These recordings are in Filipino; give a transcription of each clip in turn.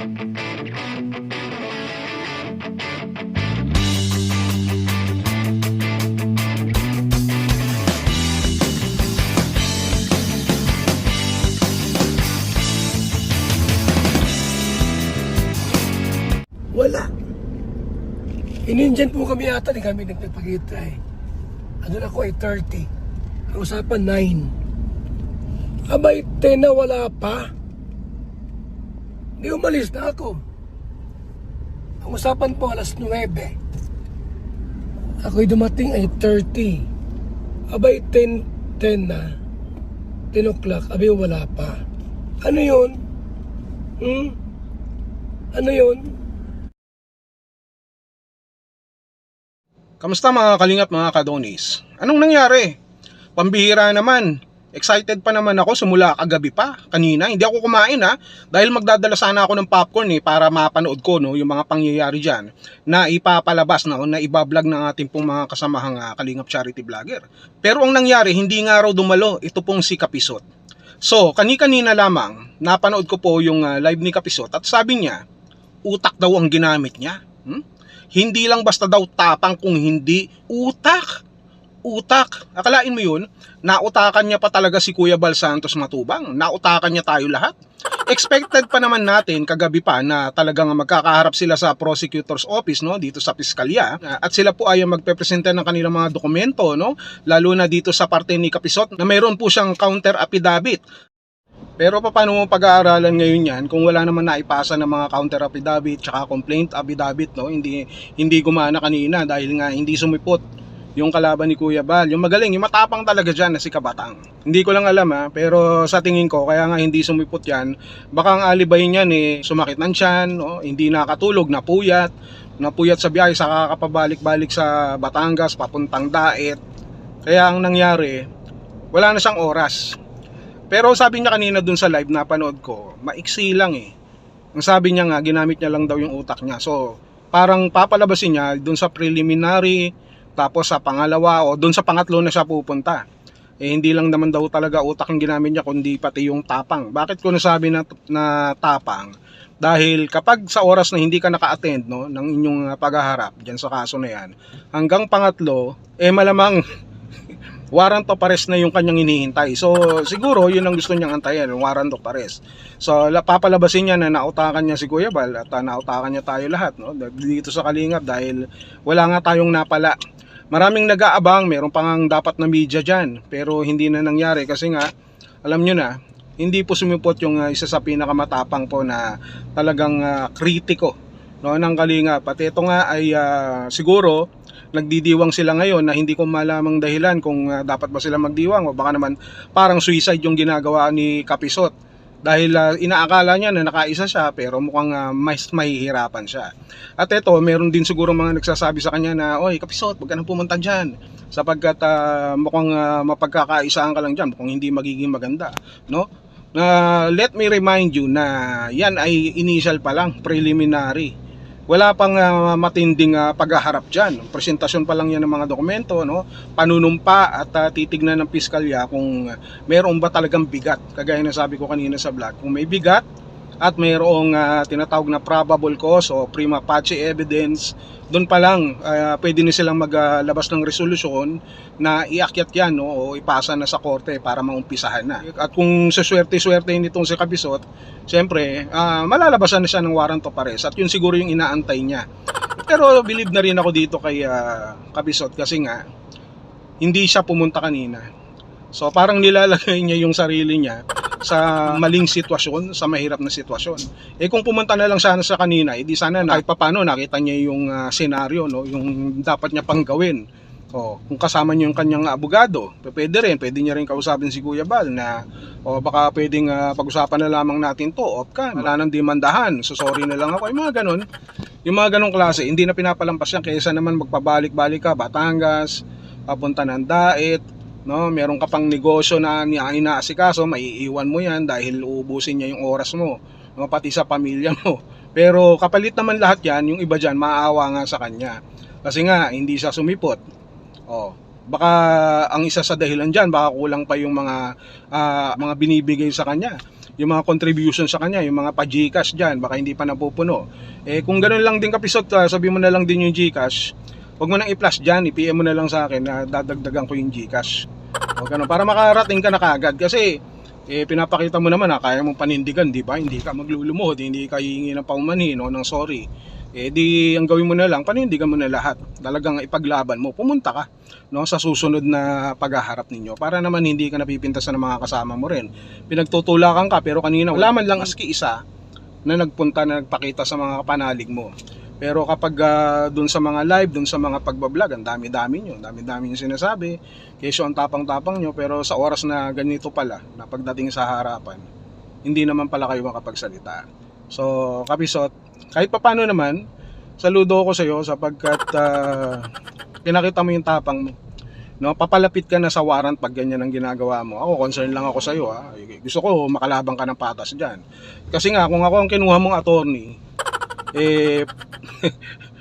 Wala. Inindian po kami yata, di kami nagpagkita eh. Ano na ako ay 30. Ang usapan 9. Abay, 10 na wala pa. Di umalis na ako. Ang usapan po alas 9. Ako'y dumating ay 30. Abay, 10 na. 10 o'clock, abay wala pa. Ano yun? Ano yun? Kamusta mga kalingap, mga kadonis? Anong nangyari? Pambihira naman. Excited pa naman ako simula kagabi pa. Kanina, hindi ako kumain dahil magdadala sana ako ng popcorn para mapanood ko yung mga pangyayari dyan na ipapalabas na ibablog ng ating pong mga kasamahang kalingap charity vlogger. Pero ang nangyari, hindi nga raw dumalo ito pong si Kapisot. So, kanina lamang, napanood ko po yung live ni Kapisot at sabi niya, utak daw ang ginamit niya. Hindi lang basta daw tapang kung hindi utak. Utak. Akalain mo yun? Nautakan niya pa talaga si Kuya Bal Santos Matubang. Nautakan niya tayo lahat. Expected pa naman natin kagabi pa na talagang magkakaharap sila sa prosecutor's office dito sa piskalya. At sila po ay magpepresenta ng kanilang mga dokumento lalo na dito sa parte ni Kapisot na mayroon po siyang counter affidavit. Pero paano mo pag-aaralan ngayon yan kung wala naman naipasa ng mga counter affidavit tsaka complaint affidavit hindi gumana kanina dahil nga hindi sumipot yung kalaban ni Kuya Bal. Yung magaling, yung matapang talaga dyan na si Kabatang. Hindi ko lang alam pero sa tingin ko kaya nga hindi sumipot yan. Baka ang alibay niyan sumakit ng tiyan, hindi nakatulog, napuyat sa biyahe saka kapabalik-balik sa Batangas papuntang Daet. Kaya ang nangyari, wala na siyang oras. Pero sabi niya kanina dun sa live na panood ko, maiksi lang Ang sabi niya nga, ginamit niya lang daw yung utak niya. So, parang papalabasin niya dun sa preliminary, tapos sa pangalawa o dun sa pangatlo na siya pupunta. Hindi lang naman daw talaga utak yung ginamit niya, kundi pati yung tapang. Bakit ko nasabi na tapang? Dahil kapag sa oras na hindi ka naka-attend ng inyong paghaharap dyan sa kaso na yan, hanggang pangatlo, malamang warrant of arrest na yung kanyang hinihintay. So siguro yun ang gusto niyang antayin, warrant of arrest. So papalabasin niya na nautakan niya si Kuya Bal at nautakan niya tayo lahat dito sa Kalingap dahil wala nga tayong napala. Maraming nag-aabang, meron pang dapat na media dyan pero hindi na nangyari kasi nga alam nyo na hindi po sumipot yung isa sa pinakamatapang po na talagang kritiko ng Kalingap. Pati ito nga ay siguro nagdidiwang sila ngayon na hindi ko malamang dahilan kung dapat ba sila magdiwang o baka naman parang suicide yung ginagawa ni Kapisot dahil inaakala niya na nakaisa siya pero mukhang mas mahihirapan siya. At ito, meron din siguro mga nagsasabi sa kanya na, oy Kapisot, wag ka nang pumunta dyan sapagkat mukhang mapagkakaisaan ka lang dyan, mukhang hindi magiging maganda. Let me remind you na yan ay initial pa lang, preliminary. Wala pang matinding paghaharap dyan. Presentasyon pa lang yan ng mga dokumento, panunumpa at titignan ng piskalya kung mayroon ba talagang bigat. Kagaya na sabi ko kanina sa vlog, kung may bigat at mayroong tinatawag na probable cause o prima facie evidence, doon pa lang pwede na silang maglabas ng resolusyon na iakyat yan o ipasa na sa korte para maumpisahan na. At kung suswerte-swerte nitong si Kapisot, siyempre malalabasan na siya ng warrant of arrest at yun siguro yung inaantay niya. Pero believe na rin ako dito kay Kapisot kasi nga hindi siya pumunta kanina. So parang nilalagay niya yung sarili niya sa maling sitwasyon, sa mahirap na sitwasyon. Kung pumunta na lang sana sa kanina, di sana kahit papano nakita niya yung senaryo, yung dapat niya pang gawin. Kung kasama niyo yung kanyang abogado, pwede niya rin kausapin si Kuya Bal na baka pwedeng pag-usapan na lamang natin to, wala nang demandahan, so sorry na lang ako, yung mga ganun. Yung mga ganung klase, hindi na pinapalampas yan kaysa naman magpabalik-balik ka, Batangas, papunta ng Daet, meron ka pang negosyo na inaasikaso, maiiwan mo yan dahil uubusin niya yung oras mo, pati sa pamilya mo. Pero kapalit naman lahat yan, yung iba dyan maaawa nga sa kanya kasi nga hindi siya sumipot. Baka ang isa sa dahilan dyan, baka kulang pa yung mga binibigay sa kanya. yung mga contribution sa kanya, yung mga pa-Gcash dyan, baka hindi pa napupuno. Kung ganun lang din Kapisot, sabi mo na lang din yung Gcash, huwag mo nang i-flash dyan, i-PM mo na lang sa akin na dadagdagan ko yung Gcash. O ganun, para makarating ka na kagad. Kasi pinapakita mo naman na kaya mong panindigan, di ba? Hindi ka maglulumuhod, hindi ka hihingi ng paumanhin o ng sorry. Di ang gawin mo na lang, panindigan mo na lahat. Talagang ipaglaban mo, pumunta ka, no, sa susunod na paghaharap ninyo para naman hindi ka napipintasan ng mga kasama mo rin. Pinagtutulakan ka pero kanina wala man lang aski isa na nagpunta na nagpakita sa mga kapanalig mo. Pero kapag dun sa mga live, dun sa mga pagbablog, ang dami-dami nyo, dami-dami nyo sinasabi, kesyo ang tapang-tapang nyo, pero sa oras na ganito pala, na pagdating sa harapan, hindi naman pala kayo makapagsalita. So, Kapisot, kahit papano naman, saludo ako sa iyo sapagkat pinakita mo yung tapang mo. No, papalapit ka na sa warrant pag ganyan ang ginagawa mo. Ako, concern lang ako sa iyo, ha. Gusto ko makalabang ka ng patas diyan. Kasi nga kung ako ang kinuha mong attorney,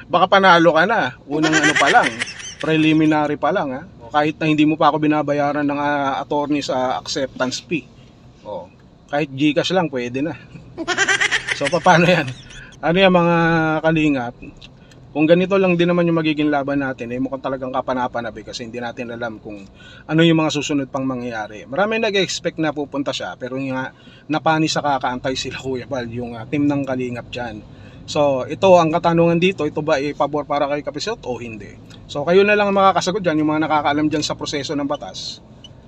baka panalo ka na. Unang ano pa lang, preliminary pa lang, ha. O, kahit na hindi mo pa ako binabayaran ng attorney sa acceptance fee. O, kahit Gcash lang pwede na. So paano yan? Ano yan mga kalingap? Kung ganito lang din naman yung magiging laban natin, mukhang talagang kapanapanabi kasi hindi natin alam kung ano yung mga susunod pang mangyayari. Marami nag-expect na pupunta siya pero nga napani sa kakaantay sila Kuya Bal, yung team ng kalingap dyan. So ito ang katanungan dito, ito ba pabor para kay Kapisot o hindi? So kayo na lang ang makakasagot dyan, yung mga nakakaalam dyan sa proseso ng batas.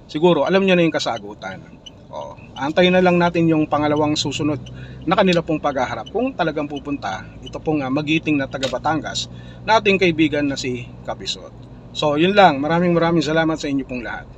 Siguro alam nyo na yung kasagutan. Antayin na lang natin yung pangalawang susunod na kanila pong paghaharap kung talagang pupunta ito pong magiting na taga Batangas na ating kaibigan na si Kapisot. So yun lang, maraming salamat sa inyo pong lahat.